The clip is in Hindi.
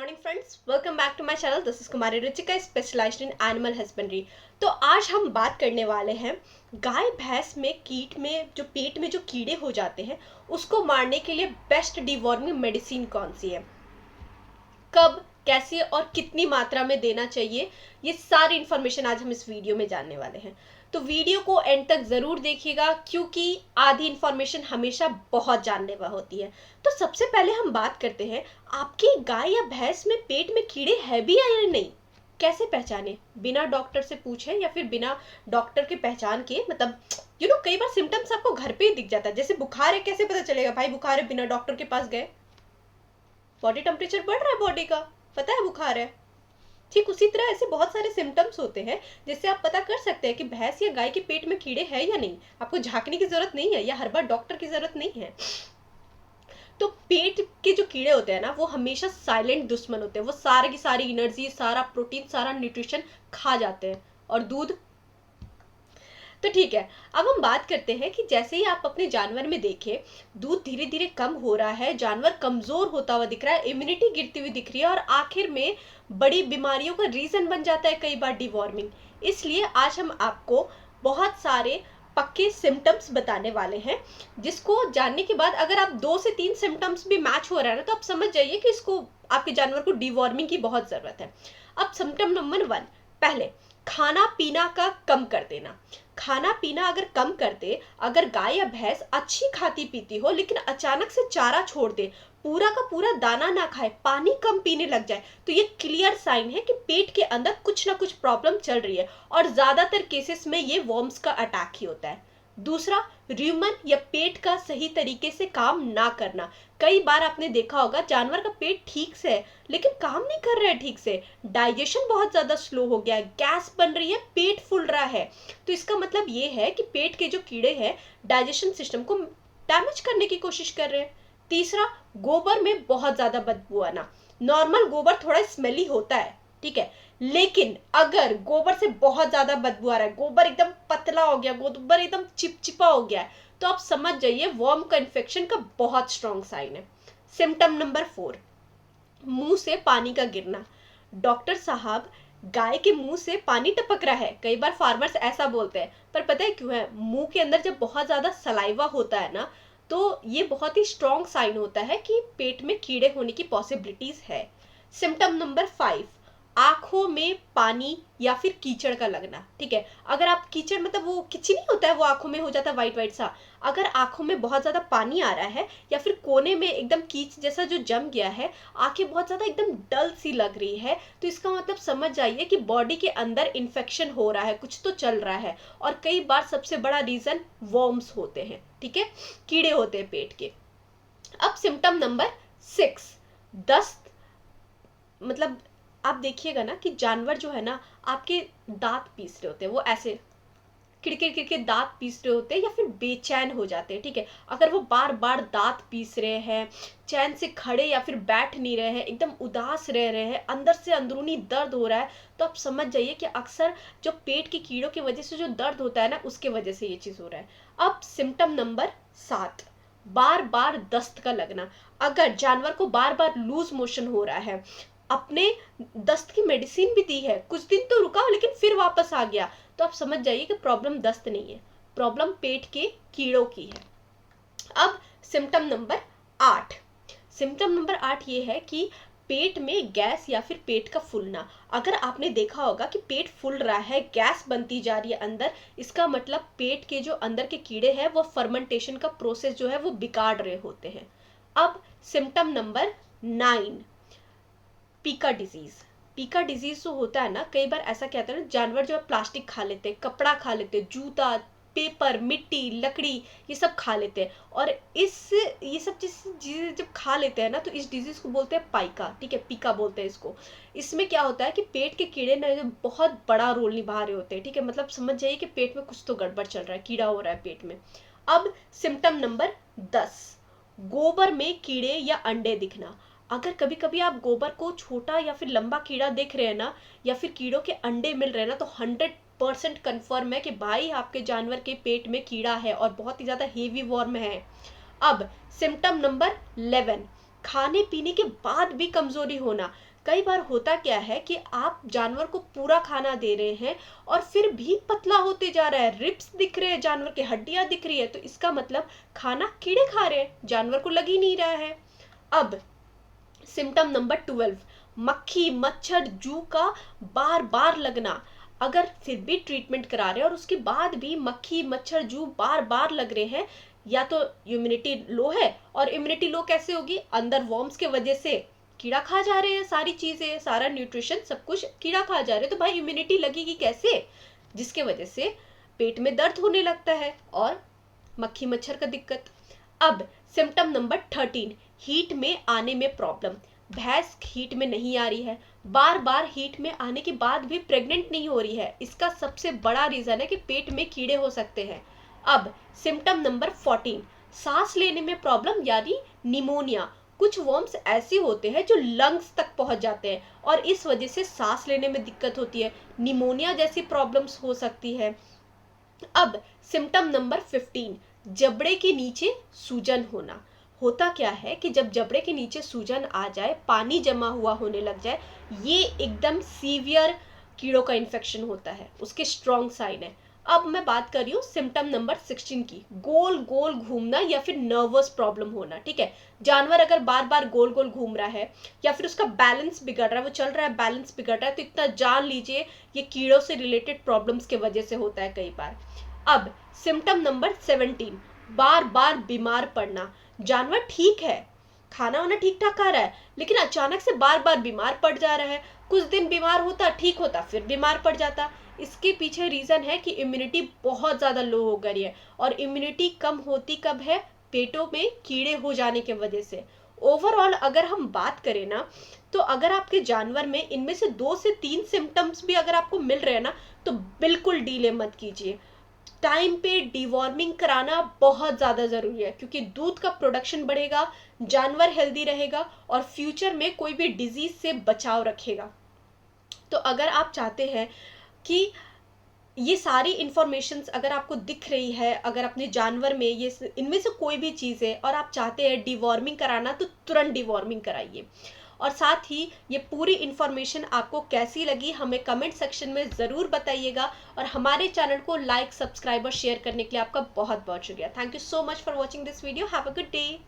Morning friends, welcome back to my channel. This is Kumari Ruchika, specialised in animal husbandry. तो आज हम बात करने वाले हैं गाय भैंस में कीट में जो पेट में जो कीड़े हो जाते हैं उसको मारने के लिए बेस्ट डिवॉर्मिंग मेडिसिन कौन सी है, कब, कैसे और कितनी मात्रा में देना चाहिए। ये सारी इन्फॉर्मेशन आज हम इस वीडियो में जानने वाले हैं। तो वीडियो को एंड तक जरूर देखिएगा क्योंकि आधी इन्फॉर्मेशन हमेशा बहुत जानलेवा होती है। तो सबसे पहले हम बात करते हैं, आपकी गाय या भैंस में पेट में कीड़े हैं भी या नहीं, कैसे पहचाने। बिना डॉक्टर से पूछे या फिर बिना डॉक्टर के पहचान के, मतलब कई बार सिम्टम्स आपको घर पे ही दिख जाता है। जैसे बुखार है, कैसे पता चलेगा भाई बुखार है, बिना डॉक्टर के पास गए। बॉडी टेम्परेचर बढ़ रहा है बॉडी का, पता है बुखार है। ठीक उसी तरह ऐसे बहुत सारे सिम्टम्स होते हैं जिससे आप पता कर सकते हैं कि भैंस या गाय के पेट में कीड़े हैं या नहीं। आपको झांकने की जरूरत नहीं है या हर बार डॉक्टर की जरूरत नहीं है। तो पेट के जो कीड़े होते हैं ना, वो हमेशा साइलेंट दुश्मन होते हैं। वो सारी की सारी एनर्जी, सारा प्रोटीन, सारा न्यूट्रिशन खा जाते हैं। और दूध तो ठीक है। अब हम बात करते हैं कि जैसे ही आप अपने जानवर में देखें दूध धीरे धीरे कम हो रहा है, जानवर कमजोर होता हुआ दिख रहा है, इम्यूनिटी गिरती हुई दिख रही है और आखिर में बड़ी बीमारियों का रीजन बन जाता है कई बार डिवॉर्मिंग। इसलिए आज हम आपको बहुत सारे पक्के सिम्टम्स बताने वाले हैं जिसको जानने के बाद अगर आप 2 से 3 सिम्टम्स भी मैच हो रहा है ना, तो आप समझ जाइए कि इसको आपके जानवर को डिवॉर्मिंग की बहुत जरूरत है। अब सिम्टम नंबर 1, पहले खाना पीना का कम कर देना। खाना पीना अगर कम कर दे, अगर गाय या भैंस अच्छी खाती पीती हो लेकिन अचानक से चारा छोड़ दे, पूरा का पूरा दाना ना खाए, पानी कम पीने लग जाए, तो ये क्लियर साइन है कि पेट के अंदर कुछ ना कुछ प्रॉब्लम चल रही है। और ज्यादातर केसेस में ये वर्म्स का अटैक ही होता है। दूसरा, र्यूमन या पेट का सही तरीके से काम ना करना। कई बार आपने देखा होगा जानवर का पेट ठीक से है लेकिन काम नहीं कर रहा है ठीक से, डाइजेशन बहुत ज्यादा स्लो हो गया है, गैस बन रही है, पेट फूल रहा है। तो इसका मतलब ये है कि पेट के जो कीड़े हैं डाइजेशन सिस्टम को डैमेज करने की कोशिश कर रहे हैं। तीसरा, गोबर में बहुत ज्यादा बदबू आना। नॉर्मल गोबर थोड़ा स्मेली होता है, ठीक है, लेकिन अगर गोबर से बहुत ज्यादा बदबू आ रहा है, गोबर एकदम पतला हो गया, गोबर एकदम चिपचिपा हो गया है, तो आप समझ जाइए वर्म का इन्फेक्शन का बहुत स्ट्रॉन्ग साइन है। सिम्टम नंबर 4, मुंह से पानी का गिरना। डॉक्टर साहब, गाय के मुंह से पानी टपक रहा है। कई बार फार्मर्स ऐसा बोलते हैं, पर पता है क्यों है? मुंह के अंदर जब बहुत ज्यादा सलाइवा होता है ना, तो ये बहुत ही स्ट्रॉन्ग साइन होता है कि पेट में कीड़े होने की पॉसिबिलिटीज है। सिम्टम नंबर 5, आंखों में पानी या फिर कीचड़ का लगना। ठीक है, अगर आप कीचड़, मतलब वो किची नहीं होता है, वो आंखों में हो जाता है व्हाइट व्हाइट सा। अगर आंखों में बहुत ज्यादा पानी आ रहा है या फिर कोने में एकदम कीच जैसा जो जम गया है, आंखें बहुत ज्यादा एकदम डल सी लग रही है, तो इसका मतलब समझ जाइए कि बॉडी के अंदर इन्फेक्शन हो रहा है, कुछ तो चल रहा है। और कई बार सबसे बड़ा रीजन वर्म्स होते हैं, ठीक है, कीड़े होते हैं पेट के। अब सिम्टम नंबर 6, दस्त। मतलब आप देखिएगा ना कि जानवर जो है ना आपके दांत पीस रहे होते हैं, वो ऐसे किड़किड़ किड़के दांत पीस रहे होते हैं या फिर बेचैन हो जाते हैं। ठीक है, अगर वो बार बार दांत पीस रहे हैं, चैन से खड़े या फिर बैठ नहीं रहे हैं, एकदम उदास रह रहे हैं, अंदर से अंदरूनी दर्द हो रहा है, तो आप समझ जाइए कि अक्सर जो पेट के कीड़ों की वजह से जो दर्द होता है ना, उसके वजह से ये चीज हो रहा है। अब सिम्टम नंबर 7, बार बार दस्त का लगना। अगर जानवर को बार बार लूज मोशन हो रहा है, अपने दस्त की मेडिसिन भी दी है, कुछ दिन तो रुका लेकिन फिर वापस आ गया, तो आप समझ जाइए कि प्रॉब्लम दस्त नहीं है, प्रॉब्लम पेट के कीड़ों की है। अब सिम्टम नंबर 8, सिम्टम नंबर 8 ये है कि पेट में गैस या फिर पेट का फूलना। अगर आपने देखा होगा कि पेट फूल रहा है, गैस बनती जा रही है अंदर, इसका मतलब पेट के जो अंदर के कीड़े हैं वो फर्मेंटेशन का प्रोसेस जो है वो बिगाड़ रहे होते हैं। अब सिम्टम नंबर 9, पीका डिजीज। पीका डिजीज जो होता है ना, कई बार ऐसा क्या होता है ना, जानवर जो है प्लास्टिक खा लेते हैं, कपड़ा खा लेते हैं, जूता, पेपर, मिट्टी, लकड़ी, ये सब खा लेते हैं। और ये सब चीजें जब खा लेते हैं ना, तो इस डिजीज को बोलते हैं पाइका, ठीक है, पीका बोलते हैं इसको। इसमें क्या होता है कि पेट के कीड़े ना जो बहुत बड़ा रोल निभा रहे होते हैं, ठीक है, मतलब समझ जाइए कि पेट में कुछ तो गड़बड़ चल रहा है, कीड़ा हो रहा है पेट में। अब सिम्टम नंबर 10, गोबर में कीड़े या अंडे दिखना। अगर कभी कभी आप गोबर को छोटा या फिर लंबा कीड़ा देख रहे हैं ना, या फिर कीड़ों के अंडे मिल रहे हैं ना, तो 100% कन्फर्म है कि भाई आपके जानवर के पेट में कीड़ा है और बहुत ही ज्यादा हेवी वर्म है। अब सिम्टम नंबर 11, खाने पीने के बाद भी कमजोरी होना। कई बार होता क्या है कि आप जानवर को पूरा खाना दे रहे हैं और फिर भी पतला होते जा रहा है, रिब्स दिख रहे हैं, जानवर की हड्डियां दिख रही है, तो इसका मतलब खाना कीड़े खा रहे हैं, जानवर को लग ही नहीं रहा है। अब सिम्टम नंबर 12, मक्खी मच्छर जू का बार बार लगना। अगर फिर भी ट्रीटमेंट करा रहे हैं और उसके बाद भी मक्खी मच्छर जू बार बार लग रहे हैं, या तो इम्यूनिटी लो है, और इम्यूनिटी लो कैसे होगी, अंदर वॉर्म्स के वजह से कीड़ा खा जा रहे हैं, सारी चीजें, सारा न्यूट्रिशन सब कुछ कीड़ा खा जा रहे हैं, तो भाई इम्यूनिटी लगेगी कैसे, जिसके वजह से पेट में दर्द होने लगता है और मक्खी मच्छर का दिक्कत। अब सिम्टम नंबर 13, हीट में आने में प्रॉब्लम। भैंस हीट में नहीं आ रही है, बार बार हीट में आने के बाद भी प्रेग्नेंट नहीं हो रही है, इसका सबसे बड़ा रीजन है कि पेट में कीड़े हो सकते हैं। अब सिम्टम नंबर 14, सांस लेने में प्रॉब्लम यानी निमोनिया। कुछ वर्म्स ऐसे होते हैं जो लंग्स तक पहुंच जाते हैं और इस वजह से सांस लेने में दिक्कत होती है, निमोनिया जैसी प्रॉब्लम्स हो सकती है। अब सिम्टम नंबर 15, जबड़े के नीचे सूजन होना। होता क्या है कि जब जबड़े के नीचे सूजन आ जाए, पानी जमा हुआ होने लग जाए, ये एकदम सीवियर कीड़ों का इन्फेक्शन होता है, उसके स्ट्रॉन्ग साइन है। अब मैं बात कर रही हूँ सिम्टम नंबर 16 की, गोल गोल घूमना या फिर नर्वस प्रॉब्लम होना। ठीक है, जानवर अगर बार बार गोल गोल घूम रहा है या फिर उसका बैलेंस बिगड़ रहा है, वो चल रहा है बैलेंस बिगड़ रहा है, तो इतना जान लीजिए ये कीड़ों से रिलेटेड प्रॉब्लम्स के वजह से होता है कई बार। अब सिम्टम नंबर 17, बार बार बीमार पड़ना। जानवर ठीक है, खाना वाना ठीक ठाक खा रहा है, लेकिन अचानक से बार बार बीमार पड़ जा रहा है, कुछ दिन बीमार होता, ठीक होता, फिर बीमार पड़ जाता। इसके पीछे रीजन है कि इम्यूनिटी बहुत ज्यादा लो हो गई है, और इम्यूनिटी कम होती कब है, पेटों में कीड़े हो जाने की वजह से। ओवरऑल अगर हम बात करें ना, तो अगर आपके जानवर में इनमें से 2 से 3 सिम्टम्स भी अगर आपको मिल रहे हैं ना, तो बिल्कुल डीले मत कीजिए। टाइम पे डिवॉर्मिंग कराना बहुत ज़्यादा ज़रूरी है, क्योंकि दूध का प्रोडक्शन बढ़ेगा, जानवर हेल्दी रहेगा और फ्यूचर में कोई भी डिजीज से बचाव रखेगा। तो अगर आप चाहते हैं कि ये सारी इंफॉर्मेशंस अगर आपको दिख रही है, अगर अपने जानवर में ये इनमें से कोई भी चीज़ है और आप चाहते हैं डिवॉर्मिंग कराना, तो तुरंत डिवॉर्मिंग कराइए। और साथ ही ये पूरी इन्फॉर्मेशन आपको कैसी लगी हमें कमेंट सेक्शन में ज़रूर बताइएगा, और हमारे चैनल को लाइक, सब्सक्राइब और शेयर करने के लिए आपका बहुत बहुत शुक्रिया। Thank you so much for watching this video. Have a good day.